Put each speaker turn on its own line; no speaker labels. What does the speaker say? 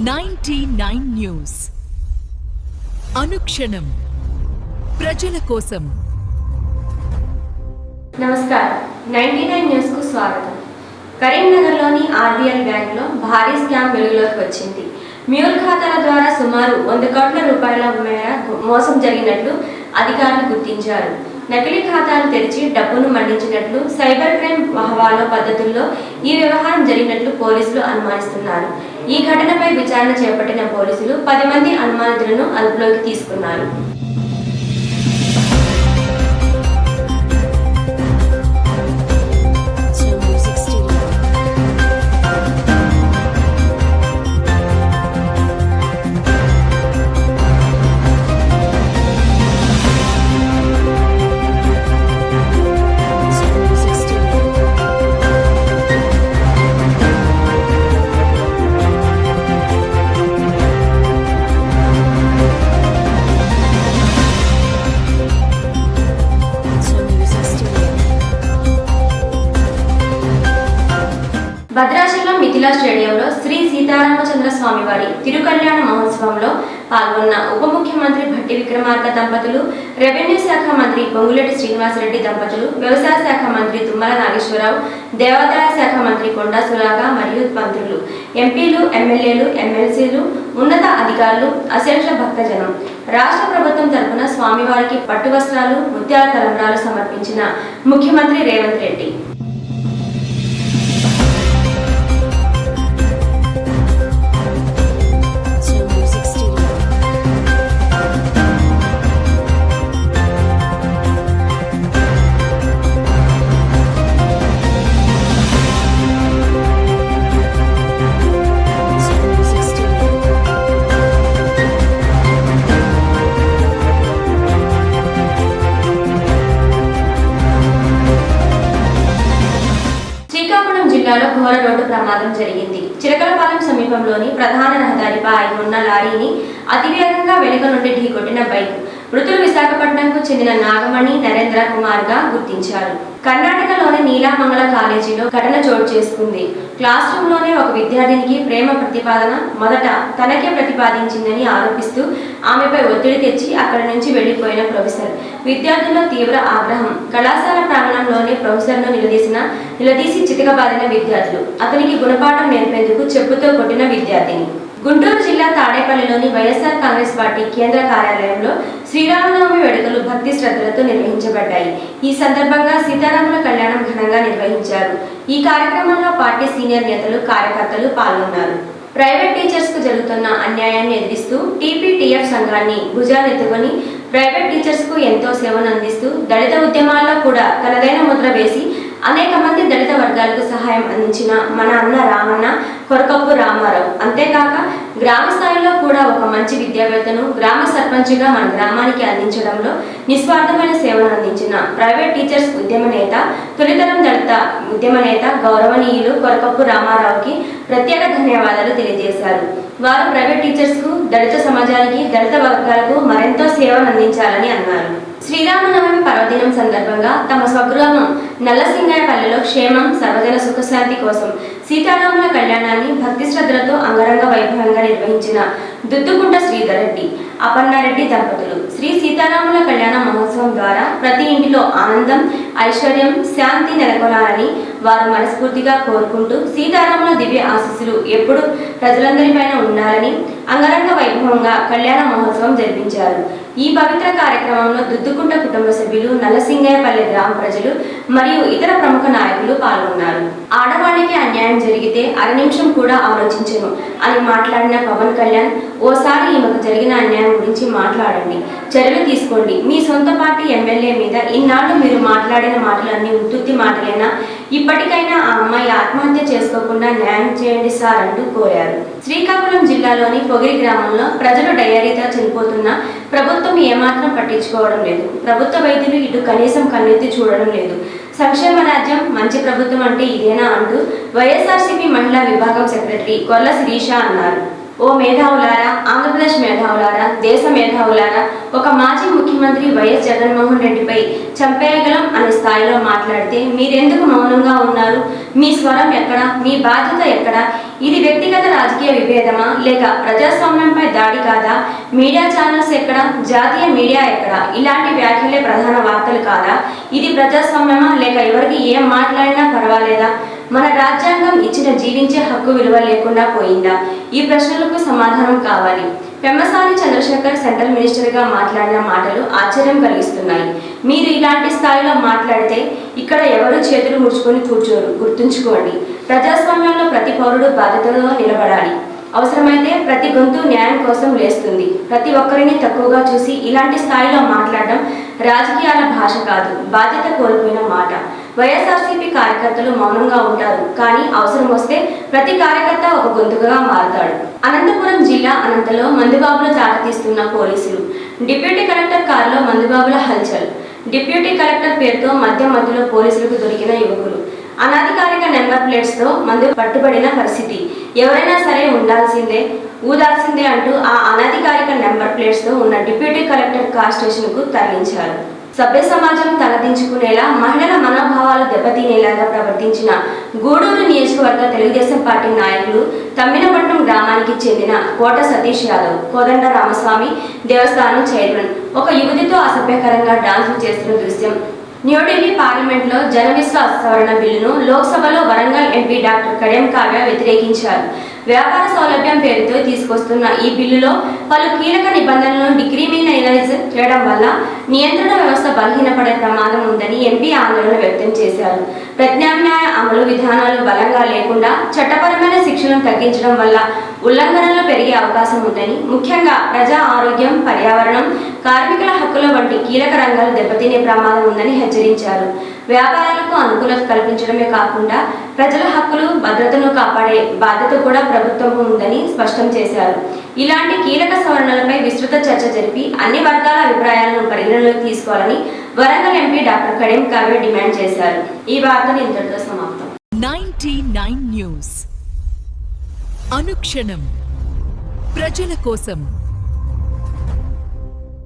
99 news అనుక్షణం ప్రజల కోసం.
నమస్కారం. 99 న్యూస్ కు స్వాగతం. కరీంనగర్లోని ఆర్బీఎల్ బ్యాంకులో భారీ స్కామ్ వెలుగులోకి వచ్చింది. మ్యూల్ ఖాతాల ద్వారా సుమారు 100 కోట్ల రూపాయల మేర మోసం జరిగినట్లు అధికారులు గుర్తించారు. నకిలీ ఖాతాలు తెరిచి డబ్బును మళ్లించినట్లు సైబర్ క్రైమ్ హవాలా పద్ధతుల్లో ఈ వ్యవహారం జరిగినట్లు పోలీసులు అనుమానిస్తున్నారు. ఈ ఘటనపై విచారణ చేపట్టిన పోలీసులు 10 మంది అనుమానితులను అదుపులోకి తీసుకున్నారు. భద్రాచలం మిథిలా స్టేడియంలో శ్రీ సీతారామచంద్ర స్వామివారి తిరుకల్యాణ మహోత్సవంలో పాల్గొన్న ఉప ముఖ్యమంత్రి భట్టి విక్రమార్క దంపతులు, రెవెన్యూ శాఖ మంత్రి పొంగులేటి శ్రీనివాసరెడ్డి దంపతులు, వ్యవసాయ శాఖ మంత్రి తుమ్మల నాగేశ్వరరావు, దేవాదాయ శాఖ మంత్రి కొండా సురాగ మరియు మంత్రులు, ఎంపీలు, ఎమ్మెల్యేలు, ఎమ్మెల్సీలు, ఉన్నత అధికారులు, అశేష భక్తజనం. రాష్ట్ర ప్రభుత్వం తరఫున స్వామివారికి పట్టు వస్త్రాలు, ముత్యాల తలంబ్రాలు సమర్పించిన ముఖ్యమంత్రి రేవంత్ రెడ్డి. జిల్లాలో ఘోర రోడ్డు ప్రమాదం జరిగింది. చిరకలపాలెం సమీపంలోని ప్రధాన రహదారిపై ఆగి ఉన్న లారీని అతివేగంగా వెనుక నుండి ఢీకొట్టిన బైక్. మృతులు విశాఖపట్నంకు చెందిన నాగమణి, నరేంద్ర కుమార్ గా గుర్తించారు. కర్ణాటకలోని నీలామంగళ కాలేజీలో ఘటన చోటు చేసుకుంది. క్లాస్ రూమ్ లోనే ఒక విద్యార్థినికి ప్రేమ ప్రతిపాదన మొదట తనకే ప్రతిపాదించిందని ఆరోపిస్తూ ఆమెపై ఒత్తిడి తెచ్చి అక్కడి నుంచి వెళ్లిపోయిన ప్రొఫెసర్. విద్యార్థుల్లో తీవ్ర ఆగ్రహం. కళాశాల ప్రాంగణంలోనే ప్రొఫెసర్ను నిలదీసి చితకబాదిన విద్యార్థులు. అతనికి గుణపాఠం నేర్పేందుకు చెప్పుతో కొట్టిన విద్యార్థిని. గుంటూరు జిల్లా తాడేపల్లిలోని వైఎస్ఆర్ కాంగ్రెస్ పార్టీ కేంద్ర కార్యాలయంలో శ్రీరామనవమి వేడుకలు భక్తి శ్రద్ధలతో నిర్వహించబడ్డాయి. ఈ సందర్భంగా సీతారాముల కళ్యాణం ఘనంగా నిర్వహించారు. ఈ కార్యక్రమంలో పార్టీ సీనియర్ నేతలు, కార్యకర్తలు పాల్గొన్నారు. ప్రైవేట్ టీచర్స్ కు జరుగుతున్న అన్యాయాన్ని ఎదిరిస్తూ టీపీటీఎఫ్ సంఘాన్ని భుజానెత్తుకొని ప్రైవేట్ టీచర్స్ కు ఎంతో సేవను అందిస్తూ దళిత ఉద్యమాల్లో కూడా తనదైన ముద్ర వేసి అనేక మంది దళిత వర్గాలకు సహాయం అందించిన మన అన్న రామన్న కొరకప్పు రామారావు. అంతేకాక గ్రామ స్థాయిలో కూడా ఒక మంచి విద్యావేత్తను గ్రామ సర్పంచ్గా మన గ్రామానికి అందించడంలో నిస్వార్థమైన సేవను అందించిన ప్రైవేట్ టీచర్స్ ఉద్యమ నేత, తొలితరం దళిత ఉద్యమ నేత గౌరవనీయులు కొరకప్పు రామారావుకి ప్రత్యేక ధన్యవాదాలు తెలియజేశారు. వారు ప్రైవేట్ టీచర్స్ కు, దళిత సమాజానికి, దళిత వర్గాలకు మరెంతో సేవను అందించాలని అన్నారు. శ్రీరామనవమి పర్వదినం సందర్భంగా తమ స్వగృహం నల్లసింగాయపల్లెలో క్షేమం, సర్వజన సుఖశాంతి కోసం సీతారాముల కళ్యాణాన్ని భక్తి శ్రద్ధలతో అంగరంగ వైభవంగా నిర్వహించిన దుద్దుకుంట శ్రీధర్ రెడ్డి, అపర్ణారెడ్డి దంపతులు. శ్రీ సీతారాముల కళ్యాణ మహోత్సవం ద్వారా ప్రతి ఇంటిలో ఆనందం, ఐశ్వర్యం, శాంతి నెలకొనాలని వారు మనస్ఫూర్తిగా కోరుకుంటూ సీతారాముల దివ్య ఆశీస్సులు ఎప్పుడు ప్రజలందరిపైన ఉండాలని అంగరంగ వైభవంగా కళ్యాణ మహోత్సవం జరిపించారు. ఈ పవిత్ర కార్యక్రమంలో దుద్దుకుంట కుటుంబ సభ్యులు, నల్లసింగాయపల్లె గ్రామ ప్రజలు మరియు ఇతర ప్రముఖ నాయకులు పాల్గొన్నారు. ఆడవాళ్ళకి అన్యాయం జరిగితే అర నిమిషం కూడా ఆలోచించను అని మాట్లాడిన పవన్ కళ్యాణ్, ఓసారి ఈమెకు జరిగిన అన్యాయం గురించి మాట్లాడండి, చర్యలు తీసుకోండి. మీ సొంత పార్టీ ఎమ్మెల్యే మీద ఇన్నాళ్ళు మీరు మాట్లాడిన మాటలన్నీ ఉత్తుత్తి మాటలేనా? ఇప్పటికైనా ఆ అమ్మాయి ఆత్మహత్య చేసుకోకుండా న్యాయం చేయండి సార్ అంటూ కోరారు. శ్రీకాకుళం జిల్లాలోని పొగిరి గ్రామంలో ప్రజలు డయేరియాతో చనిపోతున్నా ప్రభుత్వం ఏమాత్రం పట్టించుకోవడం లేదు. ప్రభుత్వ వైద్యులు ఇటు కనీసం కన్నెత్తి చూడడం లేదు. సంక్షేమ రాజ్యం, మంచి ప్రభుత్వం అంటే ఇదేనా అంటూ వైఎస్ఆర్సీపీ మహిళా విభాగం సెక్రటరీ కొర్ల శిరీష అన్నారు. ఓ మేధావులారా, ఆంధ్రప్రదేశ్ మేధావులారా, దేశ మేధావులారా, ఒక మాజీ ముఖ్యమంత్రి వైఎస్ జగన్మోహన్ రెడ్డిపై చంపేయగలం అనే స్థాయిలో మాట్లాడితే మీరెందుకు మౌనంగా ఉన్నారు? మీ స్వరం ఎక్కడ? మీ బాధ్యత ఎక్కడ? ఇది వ్యక్తిగత రాజకీయ విభేదమా లేక ప్రజాస్వామ్యంపై దాడి కాదా? మీడియా ఛానల్స్ ఎక్కడ? జాతీయ మీడియా ఎక్కడ? ఇలాంటి వ్యాఖ్యలే ప్రధాన వార్తలు కాదా? ఇది ప్రజాస్వామ్యమా లేక ఎవరికి ఏం మాట్లాడినా పర్వాలేదా? మన రాజ్యాంగం ఇచ్చిన జీవించే హక్కు విలువ లేకుండా పోయిందా? ఈ ప్రశ్నలకు సమాధానం కావాలి. పెమ్మసాని చంద్రశేఖర్ సెంట్రల్ మినిస్టర్గా మాట్లాడిన మాటలు ఆశ్చర్యం కలిగిస్తున్నాయి. మీరు ఇలాంటి స్థాయిలో మాట్లాడితే ఇక్కడ ఎవరు చేతులు ముడుచుకొని కూర్చోరు. గుర్తుంచుకోండి, ప్రజాస్వామ్యంలో ప్రతి పౌరుడు బాధ్యతతో నిలబడాలి. అవసరమైతే ప్రతి గొంతు న్యాయం కోసం లేస్తుంది. ప్రతి ఒక్కరిని తక్కువగా చూసి ఇలాంటి స్థాయిలో మాట్లాడడం రాజకీయాల భాష కాదు, బాధ్యత కోల్పోయిన మాట. వైఎస్ఆర్సీపీ కార్యకర్తలు మౌనంగా ఉంటారు, కానీ అవసరం వస్తే ప్రతి కార్యకర్త ఒక గొంతుగా మారతాడు. అనంతపురం జిల్లా అనంతలో మందుబాబులు తాటతీస్తున్న పోలీసులు. డిప్యూటీ కలెక్టర్ కారులో మందుబాబుల హల్చల్. డిప్యూటీ కలెక్టర్ పేరుతో మధ్యలో పోలీసులకు దొరికిన యువకులు. అనధికారిక నెంబర్ ప్లేట్స్తో మందు పట్టుబడిన పరిస్థితి. ఎవరైనా సరే ఉండాల్సిందే, ఊదాల్సిందే అంటూ ఆ అనధికారిక నెంబర్ ప్లేట్స్తో ఉన్న డిప్యూటీ కలెక్టర్ కార్ స్టేషన్కు తరలించారు. సభ్య సమాజం తలదించుకునేలా, మహిళల మనోభావాలు దెబ్బతీనేలాగా ప్రవర్తించిన గూడూరు నియోజకవర్గ తెలుగుదేశం పార్టీ నాయకులు తమ్మినపట్నం గ్రామానికి చెందిన కోట సతీష్ యాదవ్, కోదండ రామస్వామి దేవస్థానం చైర్మన్ ఒక యువతితో అసభ్యకరంగా డాన్సులు చేస్తున్న దృశ్యం న్యూఢిల్లీ పార్లమెంట్లో జన విశ్వాస సవరణ బిల్లును లోక్సభలో వరంగల్ ఎంపీ డాక్టర్ కడియం కావ్య వ్యతిరేకించారు. వ్యాపార సౌలభ్యం పేరుతో తీసుకొస్తున్న ఈ బిల్లులో పలు కీలక నిబంధనలను డిక్రిమినలైజ్ చేయడం వల్ల నియంత్రణ వ్యవస్థ బలహీనపడే ప్రమాదం ఉందని ఎంపీ ఆందోళన వ్యక్తం చేశారు. ప్రత్యామ్నాయ అమలు విధానాలు బలంగా లేకుండా చట్టపరమైన శిక్షలను తగ్గించడం వల్ల ఉల్లంఘనలు పెరిగే అవకాశం ఉందని, ముఖ్యంగా ప్రజా ఆరోగ్యం, పర్యావరణం, కార్మికుల హక్కుల వంటి కీలక రంగాలు దెబ్బతినే ప్రమాదం ఉందని హెచ్చరించారు. వ్యాపారాలకు అనుకూలత కల్పించడమే కాకుండా ప్రజల హక్కులు, భద్రతను కాపాడే బాధ్యత కూడా ప్రభుత్వం ఉందని స్పష్టం చేశారు. ఇలాంటి కీలక సవరణలపై విస్తృత చర్చ జరిపి అన్ని వర్గాల అభిప్రాయాలను పరిగణలోకి తీసుకోవాలని Warangal MP doctor Kadiyam Kavya demand చేశారు. ఈ వార్తలు ఇంతటితో సమాప్తం.
99 న్యూస్ అనుక్షణం ప్రజల కోసం.